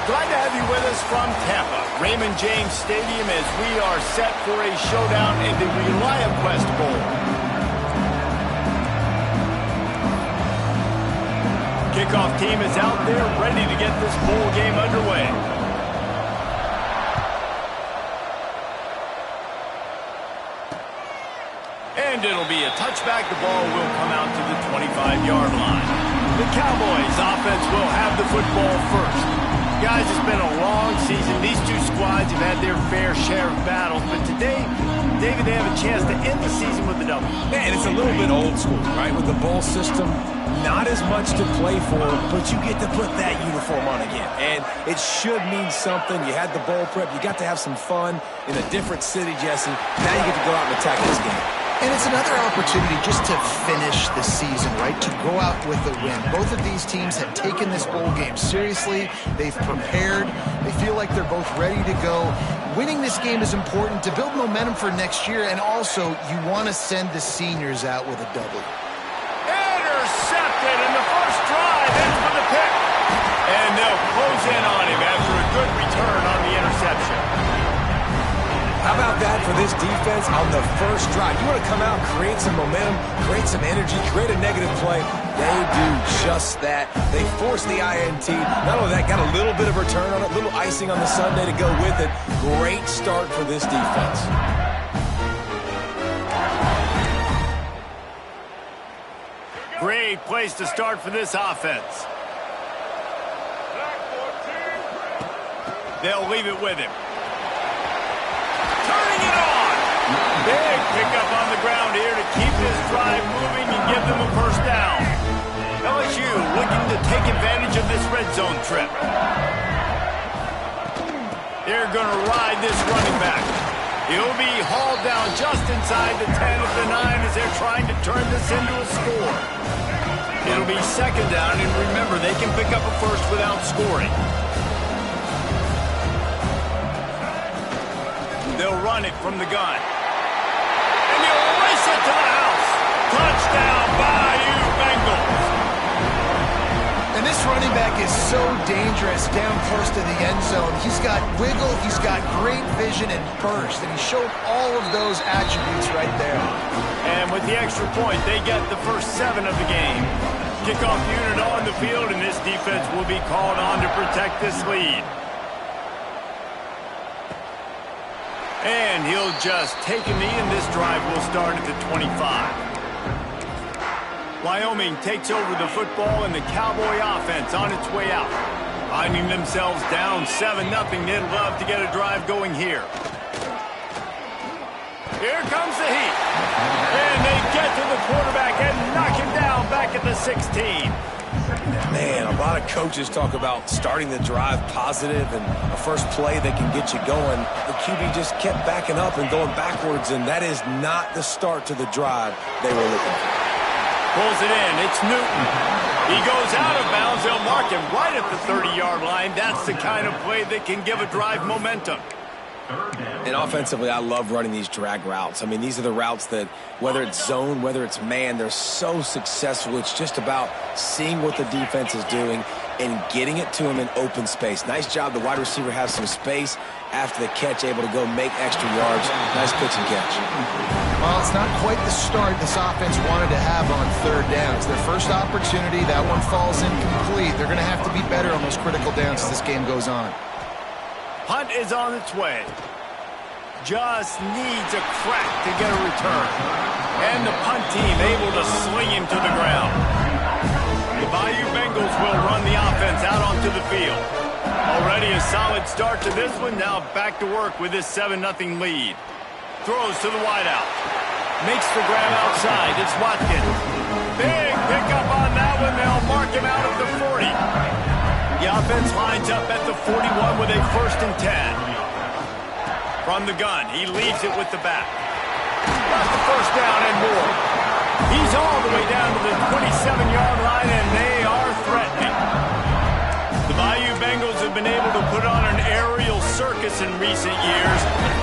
Glad to have you with us from Tampa, Raymond James Stadium, as we are set for a showdown in the ReliaQuest Bowl. Kickoff team is out there ready to get this bowl game underway. And it'll be a touchback. The ball will come out to the 25-yard line. The Cowboys offense will have the football first. Guys, it's been a long season. These two squads have had their fair share of battles, but today, David, they have a chance to end the season with a double. Man, it's a little bit old school, right? With the bowl system, not as much to play for, but you get to put that uniform on again. And it should mean something. You had the bowl prep. You got to have some fun in a different city, Jesse. Now you get to go out and attack this game. And it's another opportunity just to finish the season, right? To go out with a win. Both of these teams have taken this bowl game seriously. They've prepared. They feel like they're both ready to go. Winning this game is important to build momentum for next year, and also you want to send the seniors out with a W. Intercepted in the first drive. In for the pick. And they'll close in on him after a good return on the interception. How about that for this defense on the first drive? You want to come out, create some momentum, create some energy, create a negative play. They do just that. They force the INT. Not only that, got a little bit of return on it, a little icing on the sundae to go with it. Great start for this defense. Great place to start for this offense. They'll leave it with him. Turning it on. Big pickup on the ground here to keep this drive moving and give them a first down. LSU looking to take advantage of this red zone trip. They're going to ride this running back. He'll be hauled down just inside the 10 of the 9 as they're trying to turn this into a score. It'll be second down, and remember, they can pick up a first without scoring. They'll run it from the gun. And he'll race it to the house. Touchdown, Bayou Bengals. And this running back is so dangerous down close to the end zone. He's got wiggle, he's got great vision and burst, and he showed all of those attributes right there. And with the extra point, they get the first 7 of the game. Kickoff unit on the field, and this defense will be called on to protect this lead. And he'll just take a knee, and this drive will start at the 25. Wyoming takes over the football, and the Cowboy offense on its way out. Finding themselves down 7-0, they'd love to get a drive going here. Here comes the heat. And they get to the quarterback and knock him down back at the 16. Man, a lot of coaches talk about starting the drive positive and a first play that can get you going. The QB just kept backing up and going backwards, and that is not the start to the drive they were looking for. Pulls it in. It's Newton. He goes out of bounds. They'll mark him right at the 30-yard line. That's the kind of play that can give a drive momentum. And offensively, I love running these drag routes. I mean, these are the routes that, whether it's zone, whether it's man, they're so successful. It's just about seeing what the defense is doing and getting it to him in open space. Nice job. The wide receiver has some space after the catch, able to go make extra yards. Nice pitch and catch. Well, it's not quite the start this offense wanted to have on third down. It's their first opportunity. That one falls incomplete. They're going to have to be better on those critical downs as this game goes on. Punt is on its way. Just needs a crack to get a return. And the punt team able to sling him to the ground. The Bayou Bengals will run the offense out onto the field. Already a solid start to this one. Now back to work with this 7-0 lead. Throws to the wideout. Makes the grab outside. It's Watkins. Big pickup on that one. They'll mark him out of the 40. The offense lines up at the 41 with a 1st and 10. From the gun, he leaves it with the back. Got the first down and more. He's all the way down to the 27-yard line, and they are threatening. The Bayou Bengals have been able to put on an aerial circus in recent years.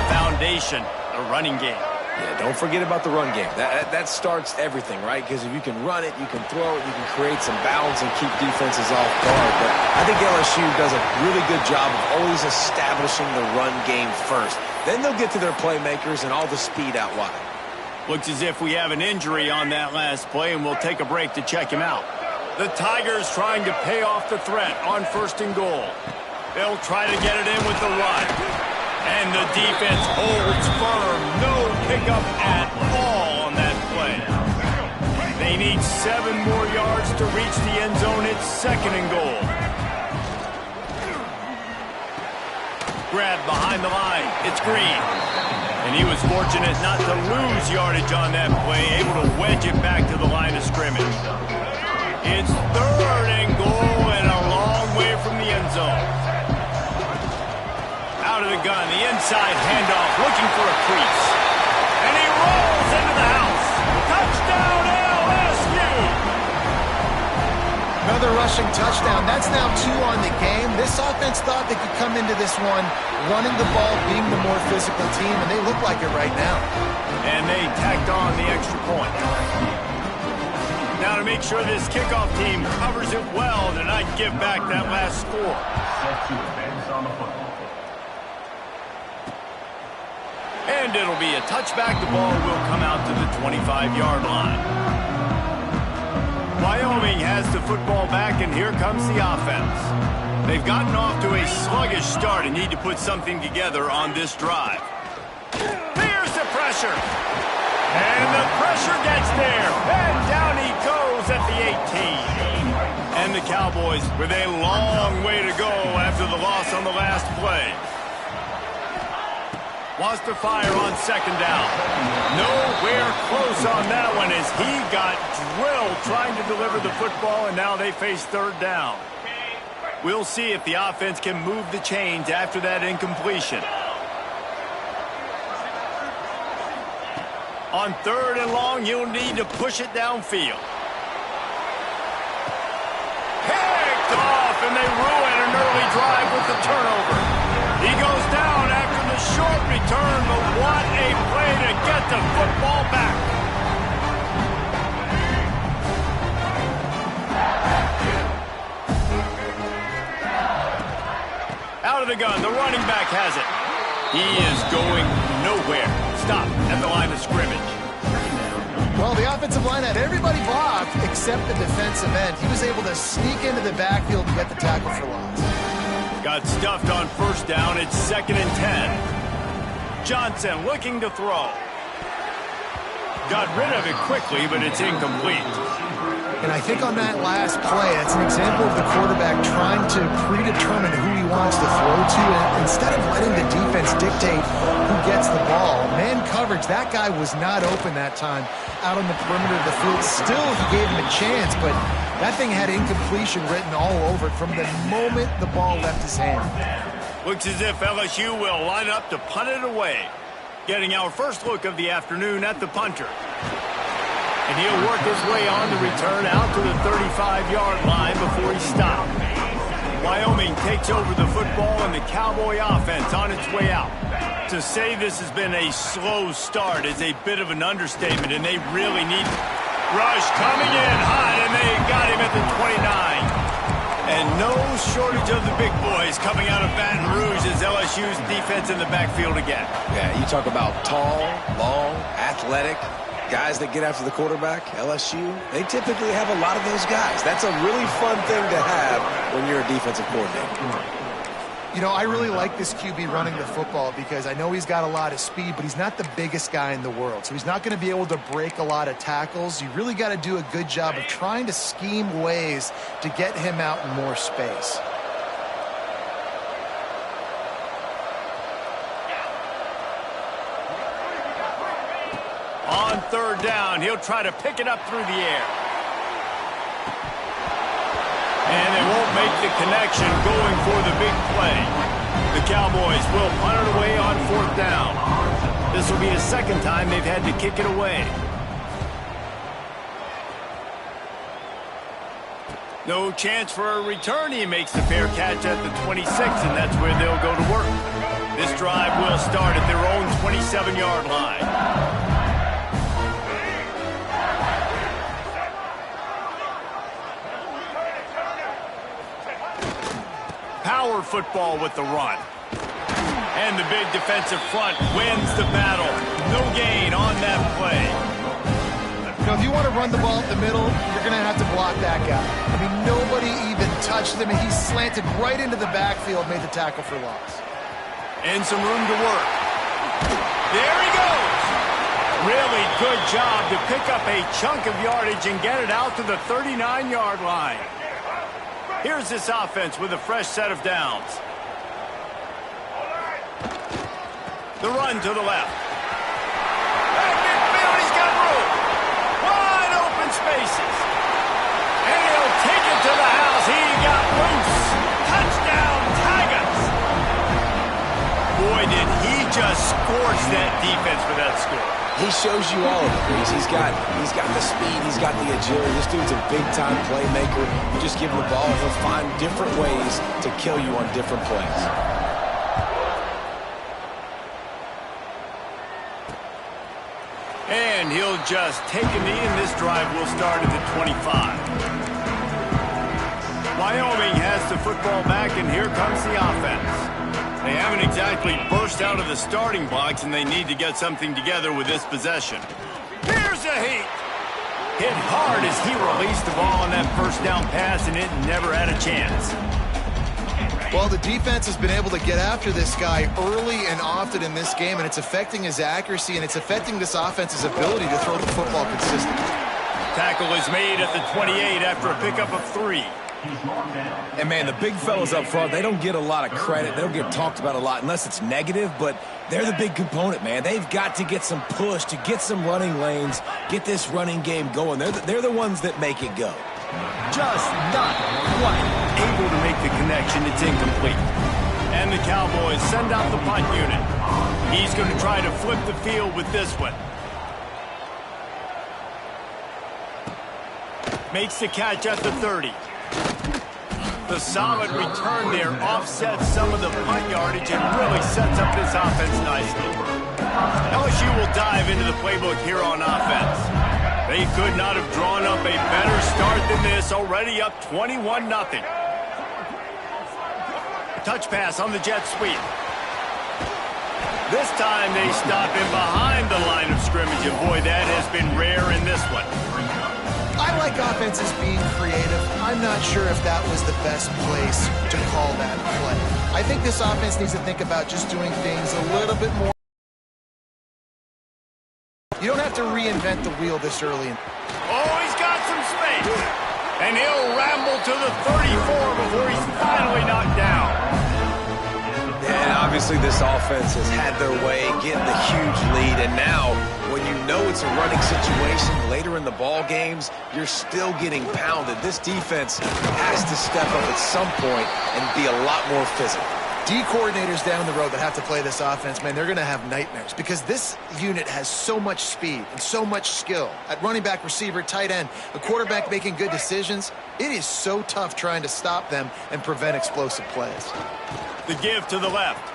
Foundation, the running game. Yeah, don't forget about the run game. That starts everything, right? Because if you can run it, you can throw it, you can create some balance and keep defenses off guard. But I think LSU does a really good job of always establishing the run game first. Then they'll get to their playmakers and all the speed out wide. Looks as if we have an injury on that last play, and we'll take a break to check him out. The Tigers trying to pay off the threat on 1st and goal. They'll try to get it in with the run. And the defense holds firm. No pickup at all on that play. They need 7 more yards to reach the end zone. It's 2nd and goal. Grab behind the line. It's Green. And he was fortunate not to lose yardage on that play, able to wedge it back to the line of scrimmage. It's 3rd and goal and a long way from the end zone. Out of the gun, the inside handoff, looking for a crease. And he rolls into the house. Touchdown, LSU! Another rushing touchdown. That's now 2 on the game. This offense thought they could come into this one running the ball, being the more physical team, and they look like it right now. And they tacked on the extra point. Now to make sure this kickoff team covers it well to not give back that last score. And it'll be a touchback. The ball will come out to the 25-yard line. Wyoming has the football back, and here comes the offense. They've gotten off to a sluggish start and need to put something together on this drive. Here's the pressure. And the pressure gets there. And down he goes at the 18. And the Cowboys with a long way to go after the loss on the last play. Wants to fire on 2nd down. Nowhere close on that one as he got drilled trying to deliver the football, and now they face 3rd down. We'll see if the offense can move the chains after that incompletion. On 3rd and long, you'll need to push it downfield. Picked off, and they ruin an early drive with the turnover. He goes down after the short return, but what a play to get the football back. Out of the gun, the running back has it. He is going nowhere. Stop at the line of scrimmage. Well, the offensive line had everybody blocked except the defensive end. He was able to sneak into the backfield and get the tackle for loss. Got stuffed on 1st down. It's 2nd and 10. Johnson looking to throw. Got rid of it quickly, but it's incomplete. And I think on that last play, it's an example of the quarterback trying to predetermine who he wants to throw to, and instead of letting the defense dictate who gets the ball. Man coverage, that guy was not open that time out on the perimeter of the field. Still, he gave him a chance, but that thing had incompletion written all over it from the moment the ball left his hand. Looks as if LSU will line up to punt it away. Getting our first look of the afternoon at the punter. And he'll work his way on the return out to the 35-yard line before he stopped. Wyoming takes over the football and the Cowboy offense on its way out. To say this has been a slow start is a bit of an understatement, and they really need rush coming in hot, and they got him at the 29. And no shortage of the big boys coming out of Baton Rouge as LSU's defense in the backfield again. Yeah, you talk about tall, long, athletic guys that get after the quarterback. LSU, they typically have a lot of those guys. That's a really fun thing to have when you're a defensive coordinator. You know, I really like this QB running the football because I know he's got a lot of speed, but he's not the biggest guy in the world. So he's not going to be able to break a lot of tackles. You really got to do a good job of trying to scheme ways to get him out in more space. On 3rd down, he'll try to pick it up through the air. And they won't make the connection going for the big play. The Cowboys will punt it away on 4th down. This will be the second time they've had to kick it away. No chance for a return. He makes the fair catch at the 26, and that's where they'll go to work. This drive will start at their own 27-yard line. power football with the run. And the big defensive front wins the battle. No gain on that play. You know, if you want to run the ball up the middle, you're going to have to block that guy. I mean, nobody even touched him, and he slanted right into the backfield, made the tackle for loss. And some room to work. There he goes. Really good job to pick up a chunk of yardage and get it out to the 39-yard line. Here's this offense with a fresh set of downs. The run to the left. Back midfield, he's got room. Wide open spaces. And he'll take it to the house. He got loose. Touchdown, Tigers. Boy, did he just scorch that defense for that score. He shows you all of it, Reese. He's got the speed, he's got the agility. This dude's a big-time playmaker. You just give him the ball, he'll find different ways to kill you on different plays. And he'll just take a knee, and this drive will start at the 25. Wyoming has the football back, and here comes the offense. They haven't exactly burst out of the starting blocks, and they need to get something together with this possession. Here's a heat. Hit hard as he released the ball on that first down pass, and it never had a chance. Well, the defense has been able to get after this guy early and often in this game, and it's affecting his accuracy, and it's affecting this offense's ability to throw the football consistently. Tackle is made at the 28 after a pickup of 3. And, man, the big fellas up front, they don't get a lot of credit. They don't get talked about a lot unless it's negative, but they're the big component, man. They've got to get some push, to get some running lanes, get this running game going. They're the ones that make it go. Just not quite able to make the connection. It's incomplete. And the Cowboys send out the punt unit. He's going to try to flip the field with this one. Makes the catch at the 30. The solid return there offsets some of the punt yardage and really sets up this offense nicely. LSU will dive into the playbook here on offense. They could not have drawn up a better start than this, already up 21-0. Touch pass on the jet sweep. This time they stop him behind the line of scrimmage, and boy, that has been rare in this one. I like offenses being creative. I'm not sure if that was the best place to call that play. I think this offense needs to think about just doing things a little bit more. You don't have to reinvent the wheel this early. Oh, he's got some space. And he'll ramble to the 34 before he's finally knocked down. And obviously this offense has had their way, getting the huge lead, and now when you know it's a running situation later in the ball games, you're still getting pounded. This defense has to step up at some point and be a lot more physical. D coordinators down the road that have to play this offense, man, they're going to have nightmares because this unit has so much speed and so much skill. At running back, receiver, tight end, the quarterback making good decisions, it is so tough trying to stop them and prevent explosive plays. The give to the left.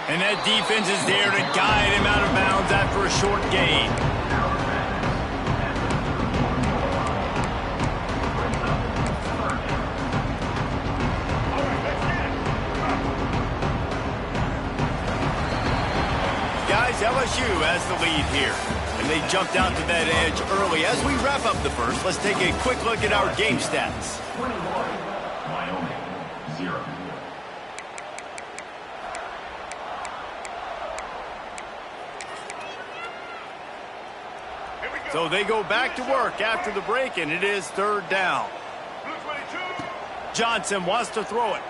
And that defense is there to guide him out of bounds after a short gain. Guys, LSU has the lead here. And they jumped out to that edge early. As we wrap up the first, let's take a quick look at our game stats. 21, Wyoming, 0. So they go back to work after the break, and it is 3rd down. Johnson wants to throw it.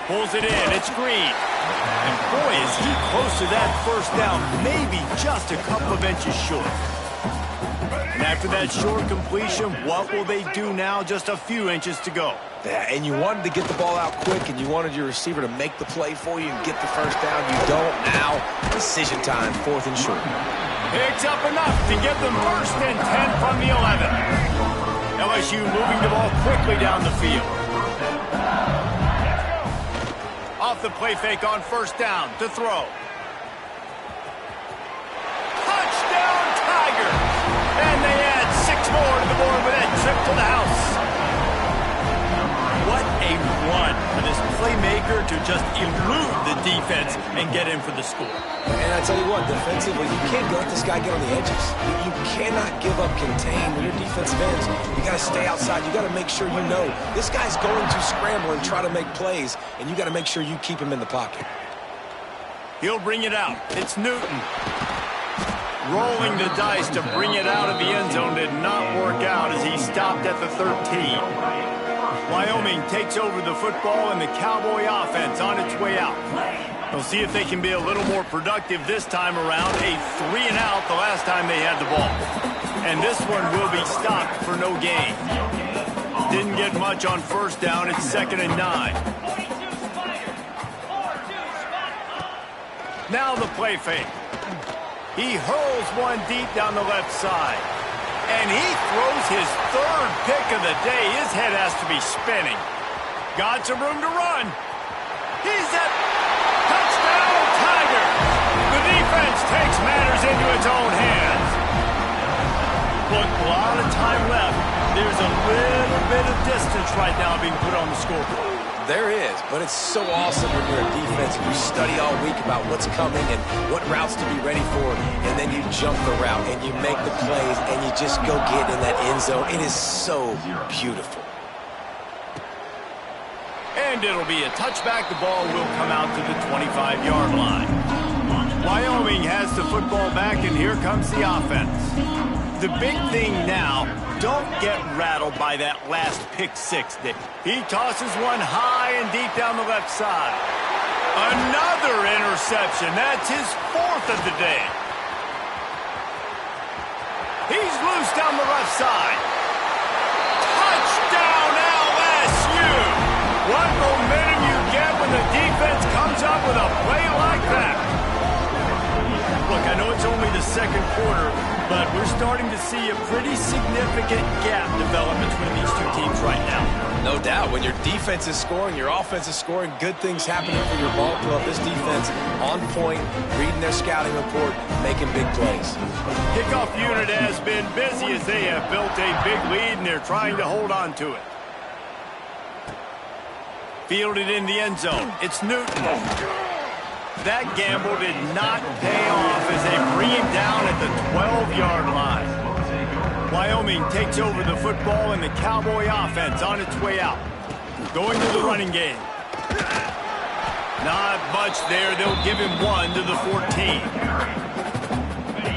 Pulls it in. It's Green. And boy, is he close to that first down, maybe just a couple of inches short. And after that short completion, what will they do now? Just a few inches to go. Yeah, and you wanted to get the ball out quick, and you wanted your receiver to make the play for you and get the first down. You don't now. Decision time, 4th and short. Picks up enough to give them 1st and 10 from the 11. LSU moving the ball quickly down the field. Off the play fake on 1st down to throw. Touchdown, Tigers! And they add 6 more to the board with that trip to the house. What a playmaker to just elude the defense and get in for the score. And I tell you what, defensively, you can't let this guy get on the edges. You cannot give up contain when your defensive ends. You got to stay outside. You got to make sure you know this guy's going to scramble and try to make plays, and you got to make sure you keep him in the pocket. He'll bring it out. It's Newton. Rolling the dice to bring it out of the end zone did not work out as he stopped at the 13. Wyoming takes over the football and the Cowboy offense on its way out. We'll see if they can be a little more productive this time around. A 3-and-out the last time they had the ball. And this one will be stopped for no gain. Didn't get much on first down. It's 2nd and 9. Now the play fake. He hurls one deep down the left side. And he throws his 3rd pick of the day. His head has to be spinning. Got some room to run. He's at touchdown, Tigers. The defense takes matters into its own hands. Look, a lot of time left. There's a little bit of distance right now being put on the scoreboard. There is, but it's so awesome when you're a defense and you study all week about what's coming and what routes to be ready for, and then you jump the route and you make the plays and you just go get in that end zone. It is so beautiful. And it'll be a touchback. The ball will come out to the 25-yard line. Wyoming has the football back, and here comes the offense. The big thing now, don't get rattled by that last pick six. He tosses one high and deep down the left side. Another interception. That's his 4th of the day. He's loose down the left side. Touchdown, LSU! What momentum you get when the defense comes up with a play like that. Look, I know it's only the 2nd quarter, but we're starting to see a pretty significant gap develop between these two teams right now. No doubt. When your defense is scoring, your offense is scoring, good things happening for your ball club. This defense on point, reading their scouting report, making big plays. Kickoff unit has been busy as they have built a big lead, and they're trying to hold on to it. Fielded in the end zone. It's Newton. That gamble did not pay off as they bring him down at the 12-yard line. Wyoming takes over the football and the Cowboy offense on its way out. Going to the running game. Not much there. They'll give him one to the 14.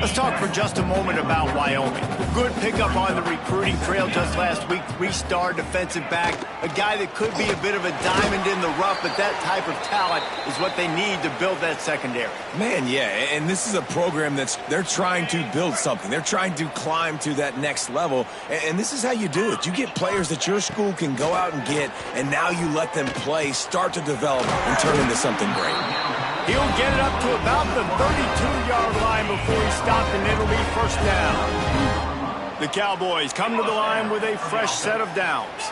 Let's talk for just a moment about Wyoming. Good pickup on the recruiting trail just last week. 3-star defensive back. A guy that could be a bit of a diamond in the rough, but that type of talent is what they need to build that secondary. Man, yeah, and this is a program they're trying to build something. They're trying to climb to that next level, and this is how you do it. You get players that your school can go out and get, and now you let them play, start to develop, and turn into something great. He'll get it up to about the 32-yard line before he stopped, and it'll be 1st down. The Cowboys come to the line with a fresh set of downs.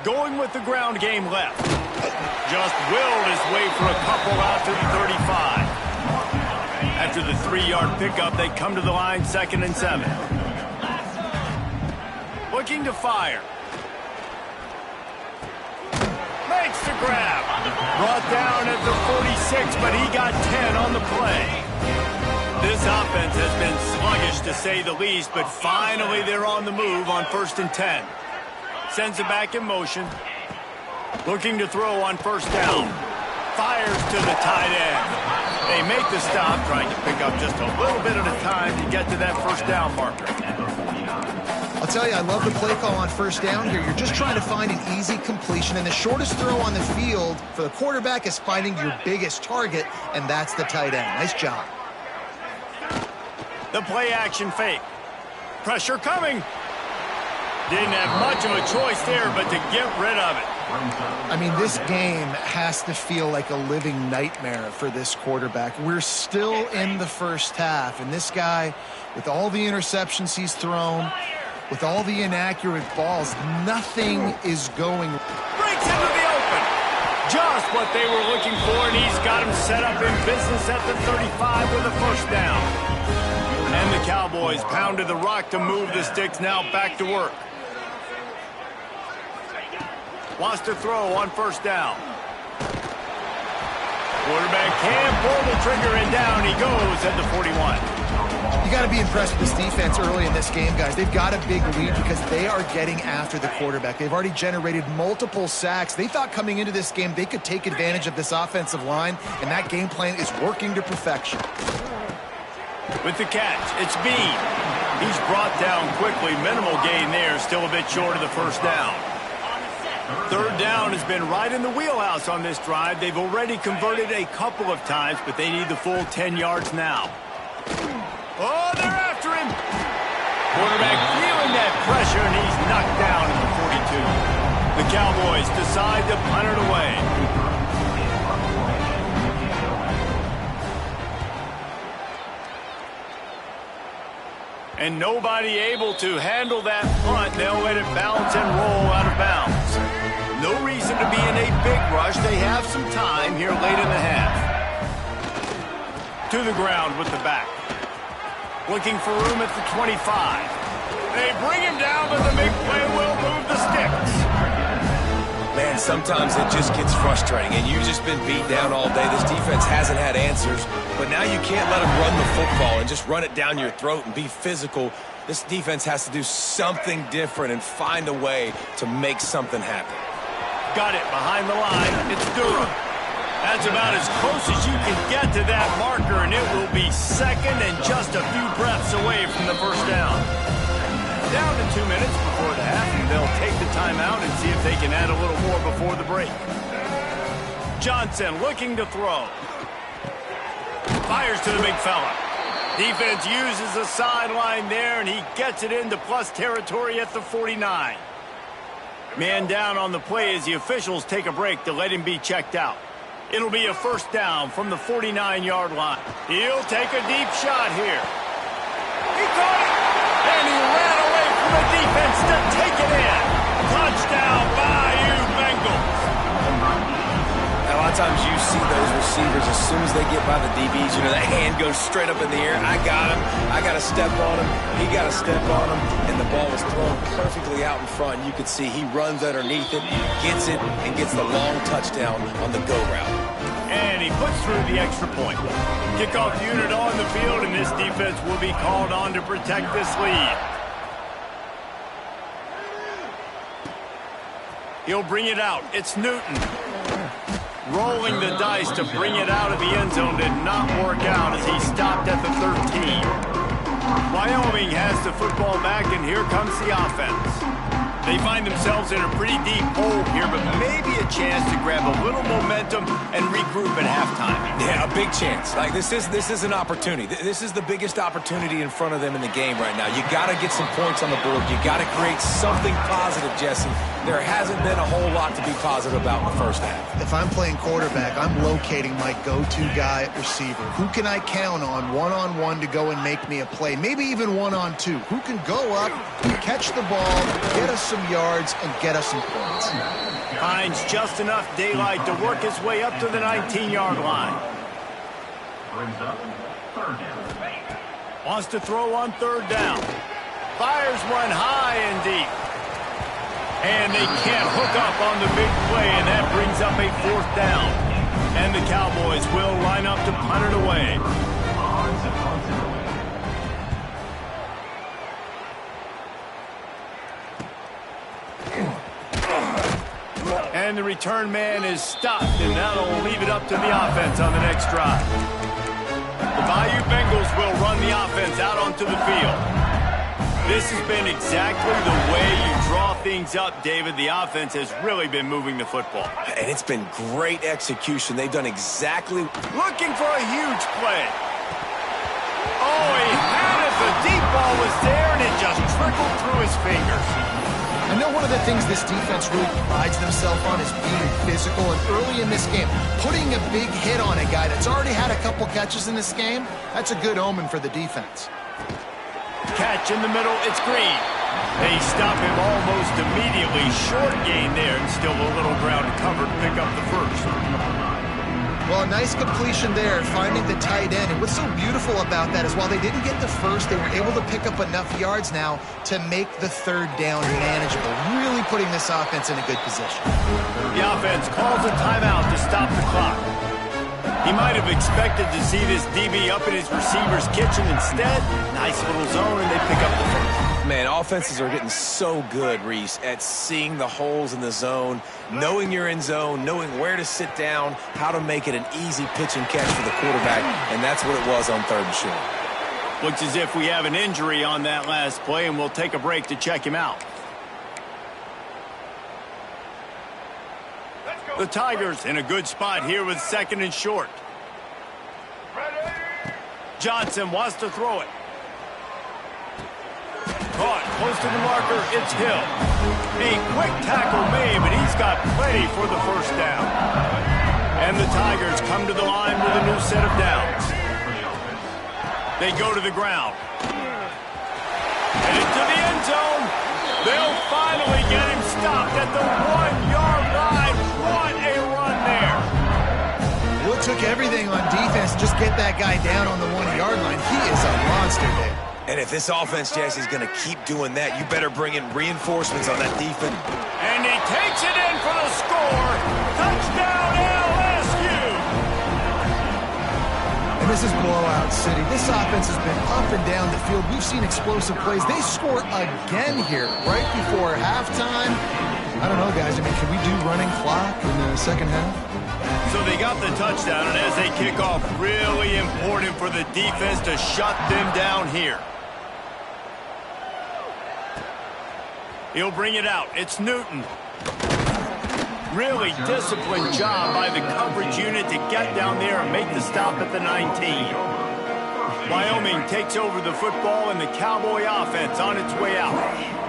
Going with the ground game left. Just willed his way for a couple out to the 35. After the 3-yard pickup, they come to the line 2nd and 7. Looking to fire. Makes the grab. Brought down at the 46, but he got 10 on the play. This offense has been sluggish to say the least, but finally they're on the move on 1st and 10. Sends it back in motion. Looking to throw on 1st down. Fires to the tight end. They make the stop, trying to pick up just a little bit at a time to get to that 1st down marker. I'll tell you, I love the play call on 1st down here. You're just trying to find an easy completion, and the shortest throw on the field for the quarterback is finding your biggest target, and that's the tight end. Nice job. The play action fake. Pressure coming. Didn't have much of a choice there, but to get rid of it. I mean, this game has to feel like a living nightmare for this quarterback. We're still in the 1st half, and this guy, with all the interceptions he's thrown, with all the inaccurate balls, nothing is going. Breaks into the open. Just what they were looking for, and he's got him set up in business at the 35 with a 1st down. And the Cowboys pounded the rock to move the sticks, now back to work. Wants to throw on 1st down. Quarterback can pull the trigger, and down he goes at the 41. You got to be impressed with this defense early in this game, guys. They've got a big lead because they are getting after the quarterback. They've already generated multiple sacks. They thought coming into this game they could take advantage of this offensive line, and that game plan is working to perfection. With the catch, it's Bean. He's brought down quickly. Minimal gain there, still a bit short of the first down. Third down has been right in the wheelhouse on this drive. They've already converted a couple of times, but they need the full 10 yards now. Oh, they're after him. Quarterback feeling that pressure, and he's knocked down at the 42. The Cowboys decide to punt it away. And nobody able to handle that punt. They'll let it bounce and roll out of bounds. No reason to be in a big rush. They have some time here late in the half. To the ground with the back. Looking for room at the 25. They bring him down, but the big play will move the sticks. Man, sometimes it just gets frustrating, and you've just been beat down all day. This defense hasn't had answers, but now you can't let them run the football and just run it down your throat and be physical. This defense has to do something different and find a way to make something happen. Got it behind the line. It's Durham. That's about as close as you can get to that marker, and it will be second and just a few breaths away from the first down. Down to 2 minutes before the half, and they'll take the timeout and see if they can add a little more before the break. Johnson looking to throw. Fires to the big fella. Defense uses a sideline there, and he gets it into plus territory at the 49. Man down on the play as the officials take a break to let him be checked out. It'll be a first down from the 49-yard line. He'll take a deep shot here. He caught it, and he ran away from the defense to take it in. Touchdown, Bayou Bengals. A lot of times you see those receivers, as soon as they get by the DBs, you know, that hand goes straight up in the air. I got him. I got to step on him. He got to step on him. And the ball was thrown perfectly out in front. You could see he runs underneath it, gets it, and gets the long touchdown on the go route. And he puts through the extra point. Kickoff unit on the field, and this defense will be called on to protect this lead. He'll bring it out. It's Newton. Rolling the dice to bring it out of the end zone did not work out as he stopped at the 13. Wyoming has the football back, and here comes the offense. They find themselves in a pretty deep hole here, but maybe a chance to grab a little momentum and regroup at halftime. Yeah, a big chance. Like this is an opportunity. This is the biggest opportunity in front of them in the game right now. You got to get some points on the board. You got to create something positive, Jesse. There hasn't been a whole lot to be positive about in the first half. If I'm playing quarterback, I'm locating my go-to guy at receiver. Who can I count on one-on-one to go and make me a play? Maybe even one-on-two. Who can go up, catch the ball, get us some yards, and get us some points? Finds just enough daylight to work his way up to the 19-yard line. Brings up third down. Wants to throw on third down. Fires one high and deep. And they can't hook up on the big play, and that brings up a fourth down. And the Cowboys will line up to punt it away. And the return man is stopped, and that'll leave it up to the offense on the next drive. The Bayou Bengals will run the offense out onto the field. This has been exactly the way you draw things up, David. The offense has really been moving the football. And it's been great execution. They've done exactly... Looking for a huge play. Oh, he had it. The deep ball was there, and it just trickled through his fingers. I know one of the things this defense really prides themselves on is being physical, and early in this game, putting a big hit on a guy that's already had a couple catches in this game, that's a good omen for the defense. Catch in the middle, it's Green. They stop him almost immediately. Short gain there, and still a little ground to cover to pick up the first. Well, a nice completion there, finding the tight end. And what's so beautiful about that is while they didn't get the first, they were able to pick up enough yards now to make the third down manageable, really putting this offense in a good position. The offense calls a timeout to stop the clock. He might have expected to see this DB up in his receiver's kitchen. Instead, nice little zone, and they pick up the first. Man, offenses are getting so good, Reese, at seeing the holes in the zone, knowing you're in zone, knowing where to sit down, how to make it an easy pitch and catch for the quarterback, and that's what it was on 3rd and short. Looks as if we have an injury on that last play, and we'll take a break to check him out. The Tigers in a good spot here with 2nd and short. Johnson wants to throw it. Caught close to the marker. It's Hill. A quick tackle made, but he's got plenty for the first down. And the Tigers come to the line with a new set of downs. They go to the ground. And into the end zone. They'll finally get him stopped at the 1-yard line. What a run there. Well, it took everything on defense to just get that guy down on the 1-yard line. He is a monster, Dave. And if this offense, Jesse, is going to keep doing that, you better bring in reinforcements on that defense. And he takes it in for the score. Touchdown, LSU. And this is blowout city. This offense has been up and down the field. We've seen explosive plays. They score again here right before halftime. I don't know, guys. I mean, can we do running clock in the second half? So they got the touchdown, and as they kick off, really important for the defense to shut them down here. He'll bring it out. It's Newton. Really disciplined job by the coverage unit to get down there and make the stop at the 19. Wyoming takes over the football, and the Cowboy offense on its way out.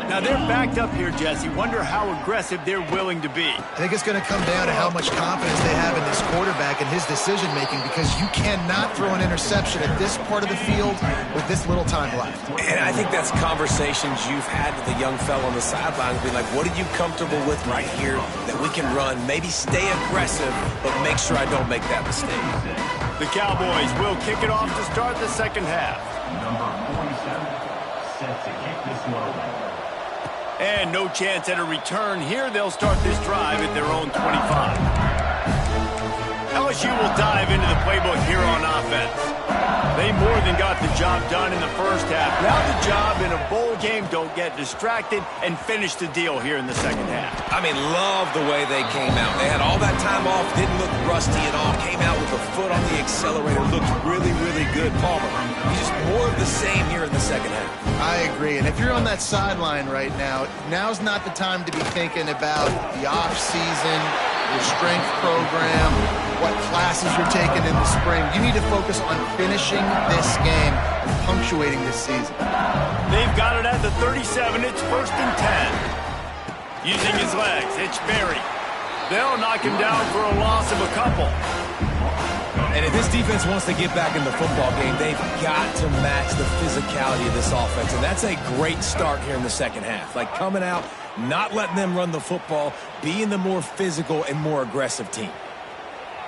Now they're backed up here, Jesse. Wonder how aggressive they're willing to be. I think it's going to come down to how much confidence they have in this quarterback and his decision-making, because you cannot throw an interception at this part of the field with this little time left. And I think that's conversations you've had with the young fellow on the sidelines, being like, what are you comfortable with right here that we can run? Maybe stay aggressive, but make sure I don't make that mistake. The Cowboys will kick it off to start the second half. Number 47, set to kick this one away. And no chance at a return here. They'll start this drive at their own 25. LSU will dive into the playbook here on offense. They more than got the job done in the first half. Now the job in a bowl game, don't get distracted, and finish the deal here in the second half. I mean, love the way they came out. They had all that time off, didn't look rusty at all, came out with a foot on the accelerator, looked really, really good. Palmer, just more of the same here in the second half. I agree, and if you're on that sideline right now, now's not the time to be thinking about the off-season, your strength program, what classes you're taking in the spring. You need to focus on finishing this game and punctuating this season. They've got it at the 37. It's 1st and 10. Using his legs, it's Berry. They'll knock him down for a loss of a couple. And if this defense wants to get back in the football game, they've got to match the physicality of this offense. And that's a great start here in the second half. Like coming out, not letting them run the football, being the more physical and more aggressive team.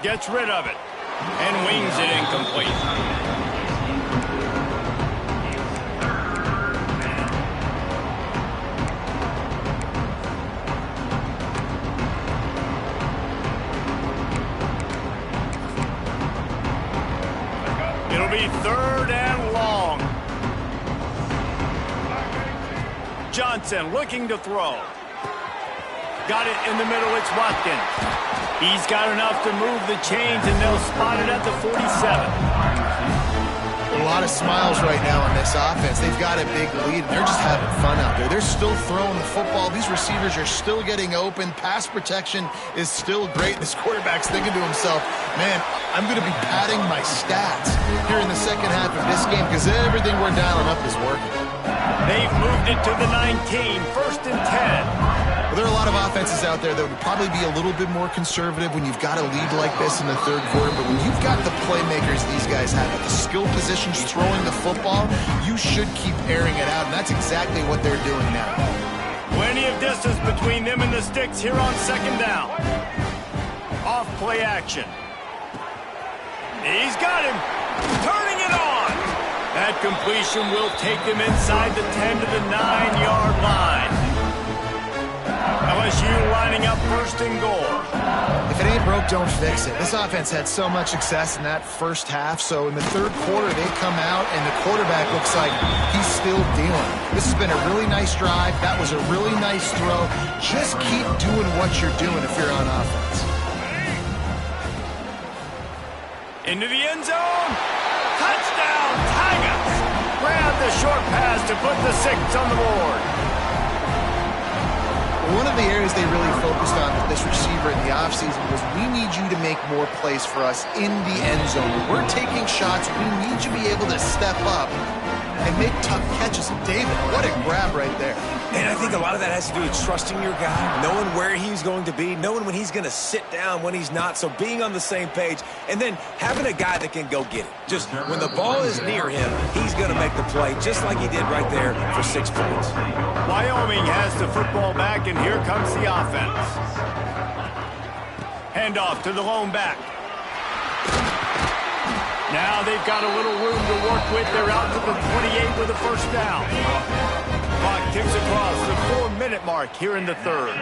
Gets rid of it and wings it incomplete. It'll be 3rd and long. Johnson looking to throw. Got it in the middle. It's Watkins. He's got enough to move the chains, and they'll spot it at the 47. A lot of smiles right now on this offense. They've got a big lead, and they're just having fun out there. They're still throwing the football. These receivers are still getting open. Pass protection is still great. This quarterback's thinking to himself, man, I'm going to be padding my stats here in the second half of this game because everything we're dialing up is working. They've moved it to the 19, 1st and 10. Well, there are a lot of offenses out there that would probably be a little bit more conservative when you've got a lead like this in the third quarter, but when you've got the playmakers these guys have at the skill positions throwing the football, you should keep airing it out, and that's exactly what they're doing now. Plenty of distance between them and the sticks here on 2nd down. Off play action. He's got him. Turning it on. That completion will take them inside the 10 to the 9-yard line. LSU lining up 1st and goal. If it ain't broke, don't fix it. This offense had so much success in that first half, so in the third quarter, they come out, and the quarterback looks like he's still dealing. This has been a really nice drive. That was a really nice throw. Just keep doing what you're doing if you're on offense. Into the end zone. Touchdown, Tigers! Grab the short pass to put the 6 on the board. One of the areas they really focused on with this receiver in the offseason was we need you to make more plays for us in the end zone. When we're taking shots, we need you to be able to step up and make tough catches. And David, what a grab right there. And I think a lot of that has to do with trusting your guy, knowing where he's going to be, knowing when he's going to sit down, when he's not, so being on the same page, and then having a guy that can go get it. Just when the ball is near him, he's going to make the play, just like he did right there for 6 points. Wyoming has the football back, and here comes the offense. Handoff to the lone back. Now they've got a little room to work with. They're out to the 28 with a first down. Clock ticks across the 4-minute mark here in the third.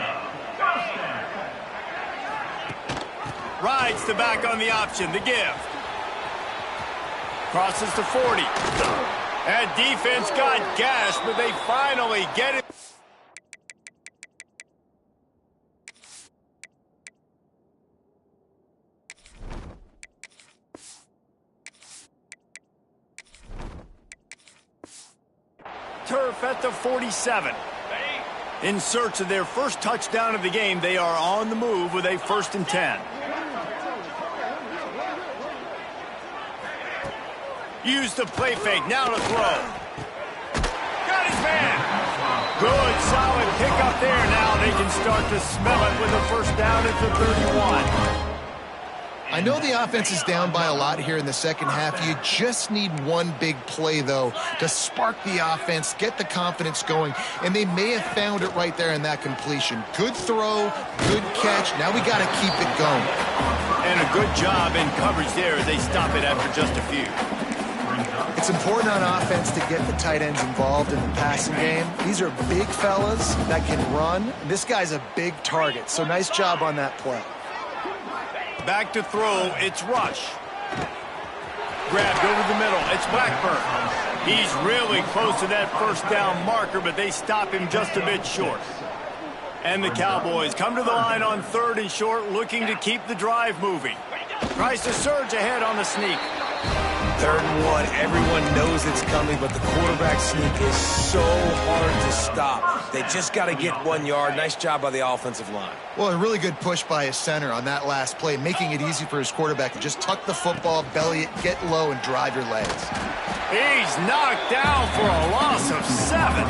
Rides the back on the option, the give. Crosses to 40. That defense got gashed, but they finally get it. Turf at the 47. In search of their first touchdown of the game, they are on the move with a 1st and 10. Use the play fake, now to throw. Got his man. Good, solid pickup there. Now they can start to smell it with a first down at the 31. I know the offense is down by a lot here in the second half. You just need one big play, though, to spark the offense, get the confidence going, and they may have found it right there in that completion. Good throw, good catch. Now we got to keep it going. And a good job in coverage there as they stop it after just a few. It's important on offense to get the tight ends involved in the passing game. These are big fellas that can run. This guy's a big target, so nice job on that play. Back to throw, it's Rush. Grabbed over the middle, it's Blackburn. He's really close to that first down marker, but they stop him just a bit short. And the Cowboys come to the line on 3rd and short, looking to keep the drive moving. Tries to surge ahead on the sneak. 3rd and 1, everyone knows it's coming, but the quarterback sneak is so hard to stop. They just got to get 1 yard. Nice job by the offensive line. Well, a really good push by his center on that last play, making it easy for his quarterback to just tuck the football, belly it, get low, and drive your legs. He's knocked down for a loss of 7.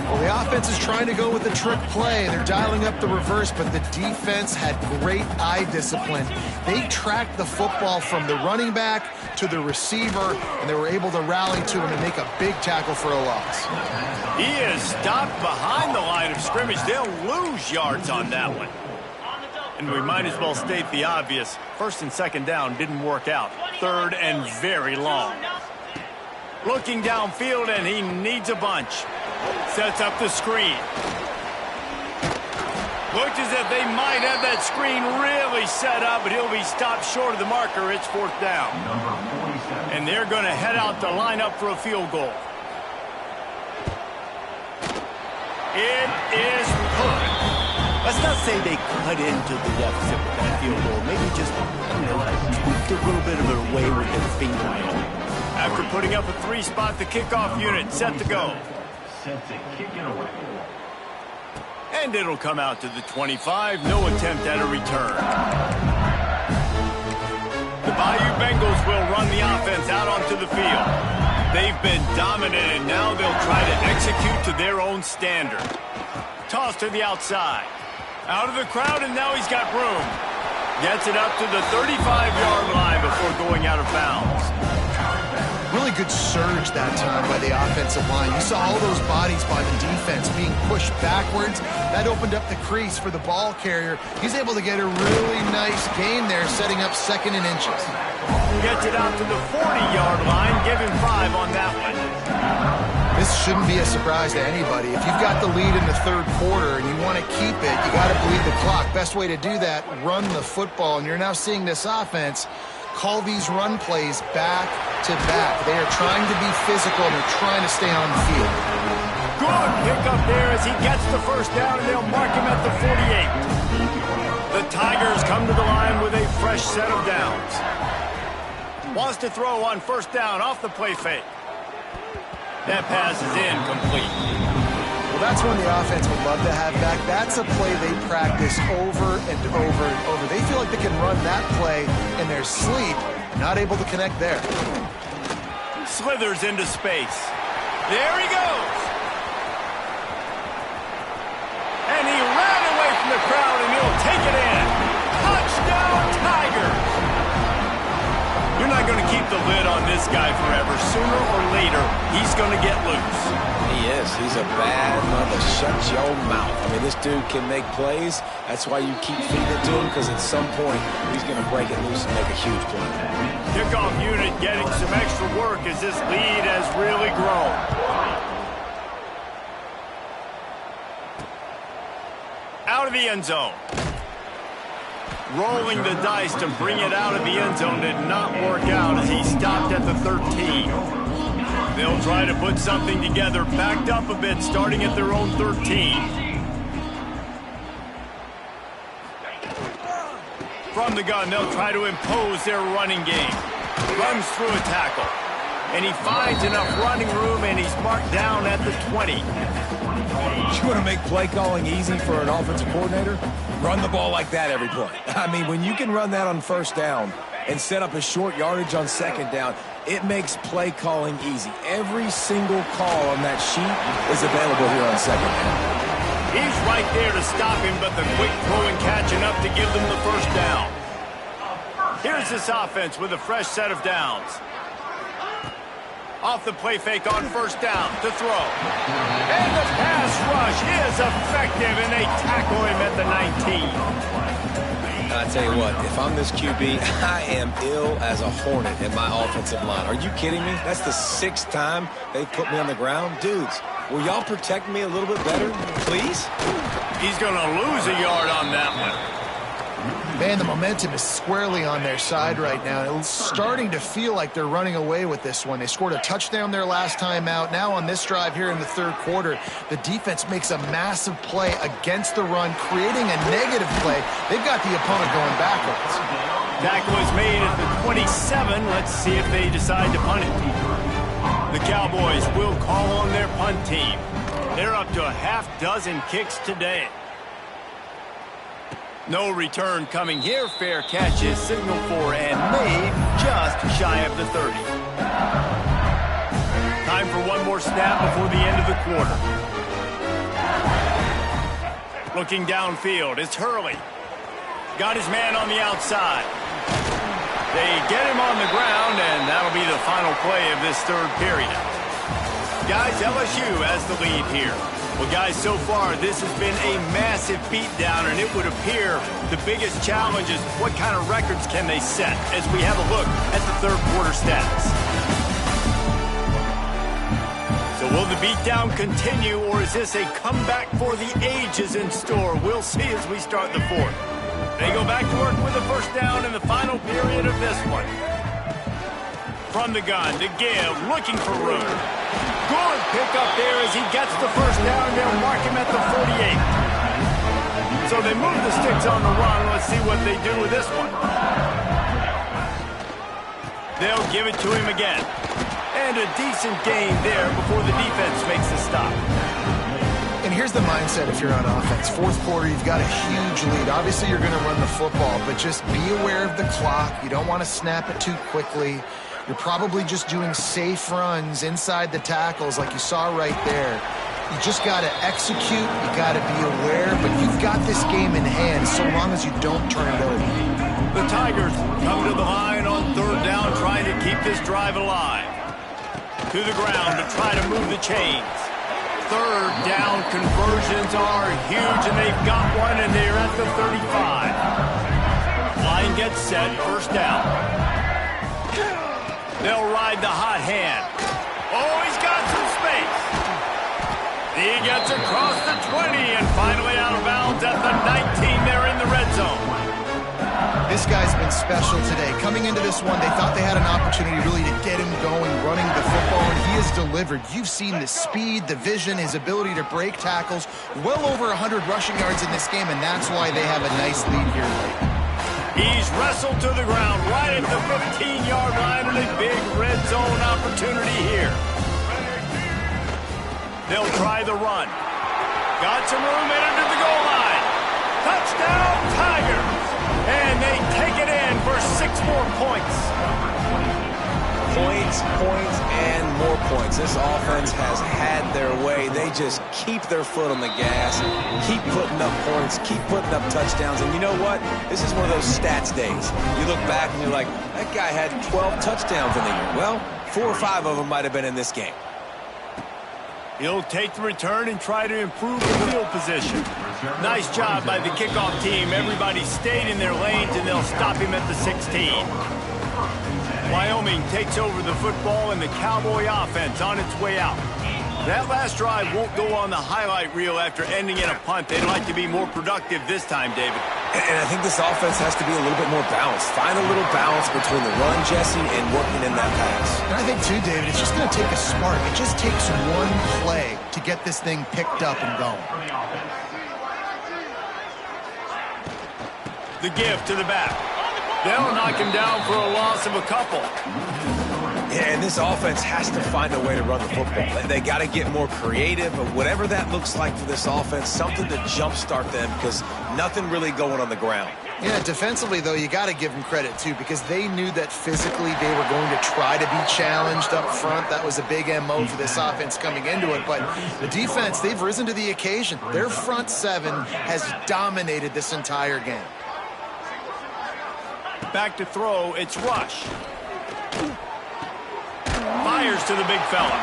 Well, the offense is trying to go with the trick play. They're dialing up the reverse, but the defense had great eye discipline. They tracked the football from the running back to the receiver, and they were able to rally to him and make a big tackle for a loss. He is stopped behind the line of scrimmage. They'll lose yards on that one. And we might as well state the obvious. 1st and 2nd down didn't work out. 3rd and very long. Looking downfield, and he needs a bunch. Sets up the screen. Looked as if they might have that screen really set up, but he'll be stopped short of the marker. It's 4th down. And they're going to head out to line up for a field goal. It is perfect. Let's not say they cut into the deficit with that field goal. Maybe just, tweaked a little bit of it away with their fingernail. After putting up a 3-spot, the kickoff unit set to go. Set to kick it away. And it'll come out to the 25. No attempt at a return. The Bayou Bengals will run the offense out onto the field. They've been dominant, and now they'll try to execute to their own standard. Toss to the outside. Out of the crowd, and now he's got room. Gets it up to the 35-yard line before going out of bounds. Really good surge that time by the offensive line. You saw all those bodies by the defense being pushed backwards. That opened up the crease for the ball carrier. He's able to get a really nice gain there, setting up 2nd and inches. Gets it out to the 40-yard line. Give him 5 on that one. This shouldn't be a surprise to anybody. If you've got the lead in the third quarter and you want to keep it, you got to bleed the clock. Best way to do that, run the football. And you're now seeing this offense call these run plays back to back. They are trying to be physical, and they're trying to stay on the field. Good pickup there as he gets the first down, and they'll mark him at the 48. The Tigers come to the line with a fresh set of downs. Wants to throw on first down off the play fake. That pass is incomplete. Well, that's one the offense would love to have back. That's a play they practice over and over and over. They feel like they can run that play in their sleep, not able to connect there. Slithers into space. There he goes. And he ran away from the crowd, and he'll take it in. Touchdown, Tigers! You're not going to keep the lid on this guy forever. Sooner or later, he's going to get loose. He is. He's a bad mother. Shut your mouth. I mean, this dude can make plays. That's why you keep feeding it to him, because at some point, he's going to break it loose and make a huge play. Kickoff unit getting some extra work as this lead has really grown. Out of the end zone. Rolling the dice to bring it out of the end zone did not work out as he stopped at the 13. They'll try to put something together, backed up a bit, starting at their own 13. From the gun, they'll try to impose their running game. Runs through a tackle. And he finds enough running room, and he's marked down at the 20. You want to make play calling easy for an offensive coordinator? Run the ball like that every play. I mean, when you can run that on first down and set up a short yardage on second down, it makes play calling easy. Every single call on that sheet is available here on second down. He's right there to stop him, but the quick throw and catch enough to give them the first down. Here's this offense with a fresh set of downs. Off the play fake on first down to throw. And the pass rush is effective, and they tackle him at the 19. I tell you what, if I'm this QB, I am ill as a hornet in my offensive line. Are you kidding me? That's the 6th time they've put me on the ground. Dudes, will y'all protect me a little bit better, please? He's going to lose a yard on that one. Man, the momentum is squarely on their side right now. It's starting to feel like they're running away with this one. They scored a touchdown their last time out. Now on this drive here in the third quarter, the defense makes a massive play against the run, creating a negative play. They've got the opponent going backwards. Tackle is made at the 27. Let's see if they decide to punt it. The Cowboys will call on their punt team. They're up to a half dozen kicks today. No return coming here. Fair catch is signaled for and made just shy of the 30. Time for one more snap before the end of the quarter. Looking downfield, it's Hurley. Got his man on the outside. They get him on the ground, and that'll be the final play of this third period. Guys, LSU has the lead here. Well, guys, so far, this has been a massive beatdown, and it would appear the biggest challenge is what kind of records can they set as we have a look at the third quarter stats. So will the beatdown continue, or is this a comeback for the ages in store? We'll see as we start the fourth. They go back to work with the first down in the final period of this one. From the gun to give, looking for room. Good pick up there as he gets the first down. They'll mark him at the 48. So they move the sticks on the run. Let's see what they do with this one. They'll give it to him again. And a decent gain there before the defense makes the stop. And here's the mindset if you're on offense. Fourth quarter, you've got a huge lead. Obviously, you're going to run the football, but just be aware of the clock. You don't want to snap it too quickly. You're probably just doing safe runs inside the tackles like you saw right there. You just got to execute. You got to be aware, but you've got this game in hand so long as you don't turn it over. The Tigers come to the line on third down, trying to keep this drive alive. To the ground to try to move the chains. Third down conversions are huge, and they've got one, and they're at the 35. Line gets set, first down. They'll ride the hot hand. Oh, he's got some space. He gets across the 20 and finally out of bounds at the 19 there in the red zone. This guy's been special today. Coming into this one, they thought they had an opportunity really to get him going, running the football, and he has delivered. You've seen the speed, the vision, his ability to break tackles. Well over 100 rushing yards in this game, and that's why they have a nice lead here late. He's wrestled to the ground right at the 15-yard line, and a big red zone opportunity here. They'll try the run. Got some room in under the goal line. Touchdown, Tigers! And they take it in for 6 more points. Points, and more points. This offense has had their way. They just keep their foot on the gas, keep putting up points, keep putting up touchdowns. And you know what? This is one of those stats days. You look back and you're like, that guy had 12 touchdowns in the year. Well, 4 or 5 of them might have been in this game. He'll take the return and try to improve the field position. Nice job by the kickoff team. Everybody stayed in their lanes, and they'll stop him at the 16. Wyoming takes over the football, and the Cowboy offense on its way out. That last drive won't go on the highlight reel after ending in a punt. They'd like to be more productive this time, David. And I think this offense has to be a little bit more balanced. Find a little balance between the run, Jesse, and working in that pass. And I think, too, David, it's just going to take a spark. It just takes one play to get this thing picked up and going. The give to the back. They'll knock him down for a loss of a couple. Yeah, and this offense has to find a way to run the football. They got to get more creative, but whatever that looks like for this offense, something to jumpstart them, because nothing really going on the ground. Yeah, defensively, though, you got to give them credit, too, because they knew that physically they were going to try to be challenged up front. That was a big MO for this offense coming into it. But the defense, they've risen to the occasion. Their front 7 has dominated this entire game. Back to throw, it's Rush. Fires to the big fella.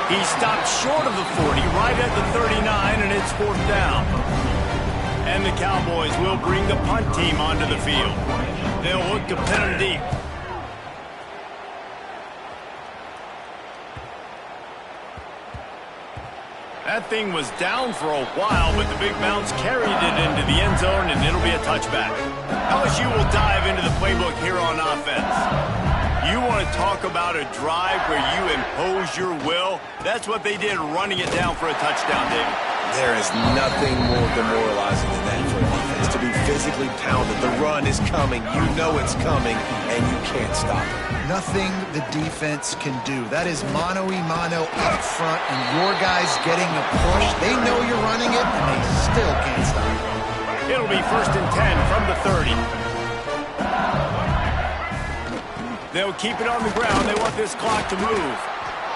He stopped short of the 40, right at the 39, and it's 4th down. And the Cowboys will bring the punt team onto the field. They'll look to pin him deep. That thing was down for a while, but the big bounce carried it into the end zone, and it'll be a touchback. LSU will dive into the playbook here on offense. You want to talk about a drive where you impose your will? That's what they did, running it down for a touchdown, David. There is nothing more demoralizing than that for a defense, to be physically pounded. The run is coming. You know it's coming, and you can't stop it. Nothing the defense can do. That is mano-a-mano up front, and your guys getting a push. They know you're running it, and they still can't stop it. It'll be 1st and 10 from the 30. They'll keep it on the ground. They want this clock to move.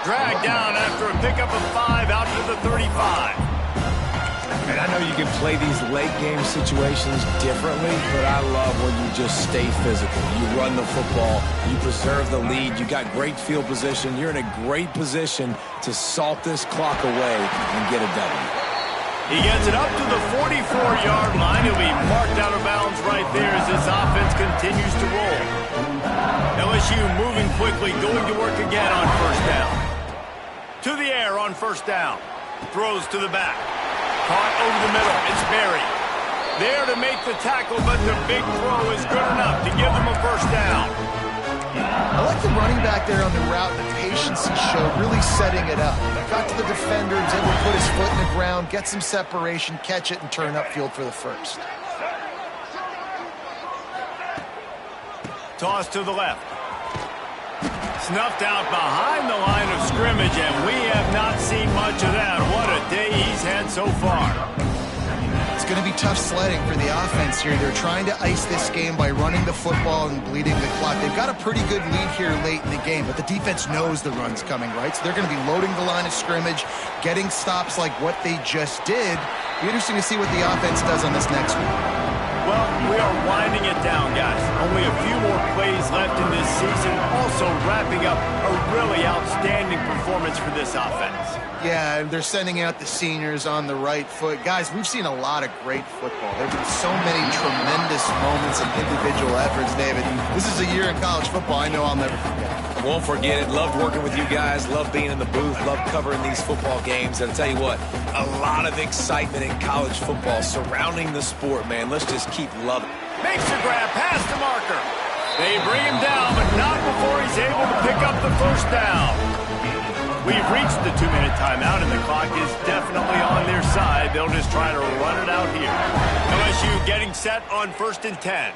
Dragged down after a pickup of 5 out to the 35. And I know you can play these late game situations differently, but I love when you just stay physical. You run the football, you preserve the lead, you got great field position. You're in a great position to salt this clock away and get a W. He gets it up to the 44-yard line. He'll be marked out of bounds right there as this offense continues to roll. LSU moving quickly, going to work again on 1st down. To the air on 1st down. Throws to the back. Caught over the middle. It's Berry. There to make the tackle, but the big throw is good enough to give them a 1st down. I like the running back there on the route, the patience he showed, really setting it up. Got to the defender, was able to put his foot in the ground, get some separation, catch it, and turn upfield for the 1st. Toss to the left. Snuffed out behind the line of scrimmage, and we have not seen much of that. What a day he's had so far. It's going to be tough sledding for the offense here. They're trying to ice this game by running the football and bleeding the clock. They've got a pretty good lead here late in the game, but the defense knows the run's coming, right? So they're going to be loading the line of scrimmage, getting stops like what they just did. Be interesting to see what the offense does on this next one. Well, we are winding it down, guys. Only a few more plays left in this season, also wrapping up a really outstanding performance for this offense. Yeah, they're sending out the seniors on the right foot. Guys, we've seen a lot of great football. There have been so many tremendous moments and individual efforts, David. This is a year in college football I know I'll never forget. Won't forget it. Loved working with you guys. Loved being in the booth. Loved covering these football games. And I'll tell you what, a lot of excitement in college football surrounding the sport, man. Let's just keep loving it. Makes the grab past the marker. They bring him down, but not before he's able to pick up the first down. We've reached the 2-minute timeout, and the clock is definitely on their side. They'll just try to run it out here. LSU getting set on 1st and 10.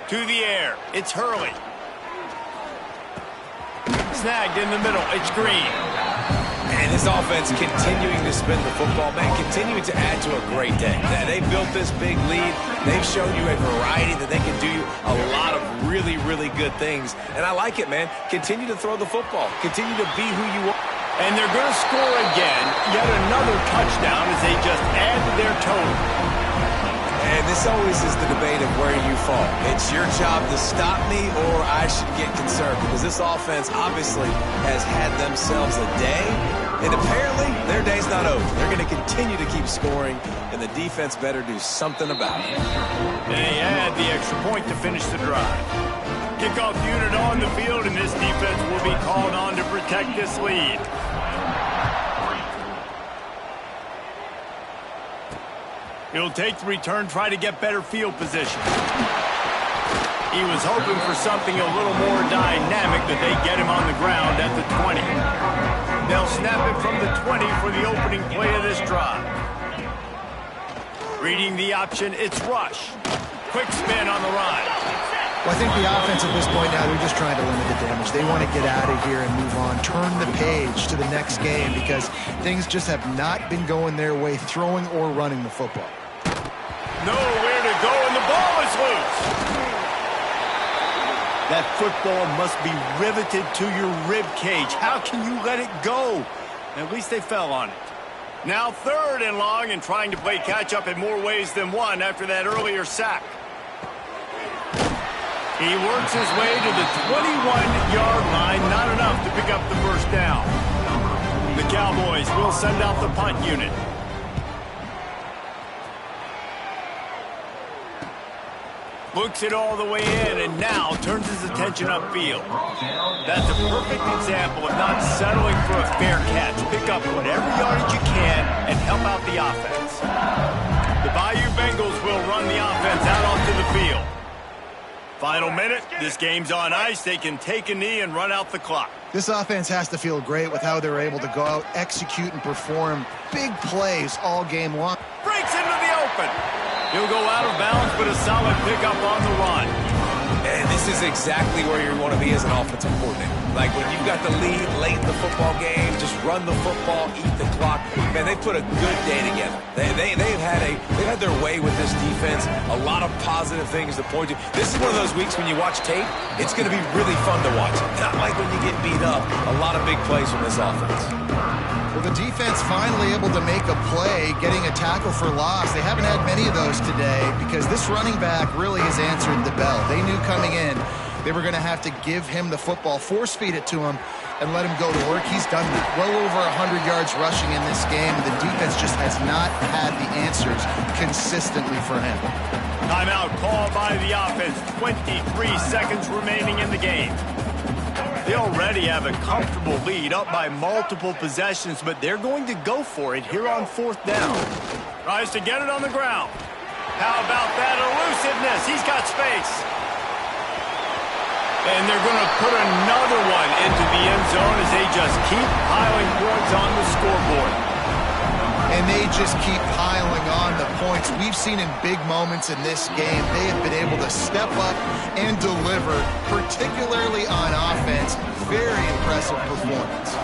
To the air. It's Hurley. Snagged in the middle. It's Green. And this offense continuing to spin the football, man, continuing to add to a great day. They built this big lead. They've shown you a variety that they can do a lot of really, really good things. And I like it, man. Continue to throw the football. Continue to be who you are. And they're going to score again. Yet another touchdown as they just add to their total. And this always is the debate of where you fall. It's your job to stop me or I should get concerned because this offense obviously has had themselves a day, and apparently their day's not over. They're going to continue to keep scoring, and the defense better do something about it. They add the extra point to finish the drive. Kickoff unit on the field, and this defense will be called on to protect this lead. He'll take the return, try to get better field position. He was hoping for something a little more dynamic, but they get him on the ground at the 20. They'll snap it from the 20 for the opening play of this drive. Reading the option, it's Rush. Quick spin on the run. Well, I think the offense at this point now, they're just trying to limit the damage. They want to get out of here and move on, turn the page to the next game because things just have not been going their way, throwing or running the football. Nowhere to go, and the ball is loose. That football must be riveted to your rib cage. How can you let it go? At least they fell on it. Now 3rd and long, and trying to play catch-up in more ways than one after that earlier sack. He works his way to the 21-yard line, not enough to pick up the first down. The Cowboys will send out the punt unit. Looks it all the way in, and now turns his attention upfield. That's a perfect example of not settling for a fair catch. Pick up whatever yardage you can and help out the offense. The Bayou Bengals will run the offense out onto the field. Final minute. This game's on ice. They can take a knee and run out the clock. This offense has to feel great with how they're able to go out, execute, and perform big plays all game long. Breaks into the open. He'll go out of bounds, but a solid pickup on the run. And this is exactly where you want to be as an offensive coordinator. Like when you've got the lead late in the football game, just run the football, eat the clock. Man, they put a good day together. They've had their way with this defense. A lot of positive things to point to. This is one of those weeks when you watch tape, it's going to be really fun to watch. Not like when you get beat up. A lot of big plays from this offense. Well, the defense finally able to make a play, getting a tackle for loss. They haven't had many of those today because this running back really has answered the bell. They knew coming in they were going to have to give him the football, force feed it to him, and let him go to work. He's done that. Well over 100 yards rushing in this game. The defense just has not had the answers consistently for him. Timeout called by the offense. 23 seconds remaining in the game. They already have a comfortable lead, up by multiple possessions, but they're going to go for it here on 4th down. Tries to get it on the ground. How about that elusiveness? He's got space. And they're going to put another one into the end zone as they just keep piling points on the scoreboard. And they just keep piling on the points. We've seen in big moments in this game, they have been able to step up and deliver, particularly on offense. Very impressive performance.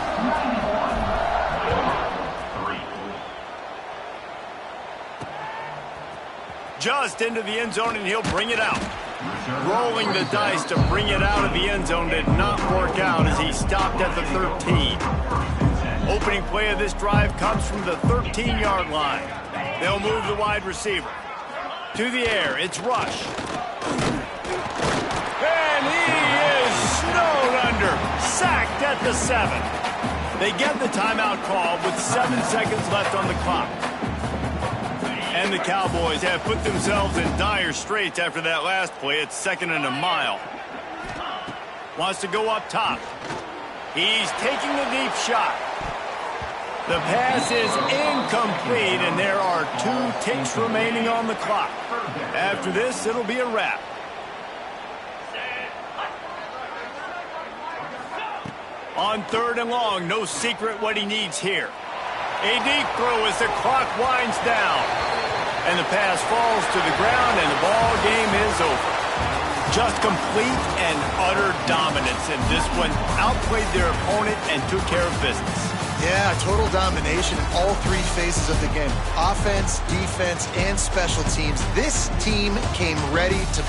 Just into the end zone, and he'll bring it out. Rolling the dice to bring it out of the end zone did not work out as he stopped at the 13. Opening play of this drive comes from the 13-yard line. They'll move the wide receiver. To the air, it's Rush. 7. They get the timeout called with 7 seconds left on the clock. And the Cowboys have put themselves in dire straits after that last play. It's 2nd and a mile. Wants to go up top. He's taking the deep shot. The pass is incomplete, and there are 2 ticks remaining on the clock. After this, it'll be a wrap. On 3rd and long, no secret what he needs here. A deep throw as the clock winds down. And the pass falls to the ground, and the ball game is over. Just complete and utter dominance in this one. Outplayed their opponent and took care of business. Yeah, total domination in all 3 phases of the game. Offense, defense, and special teams. This team came ready to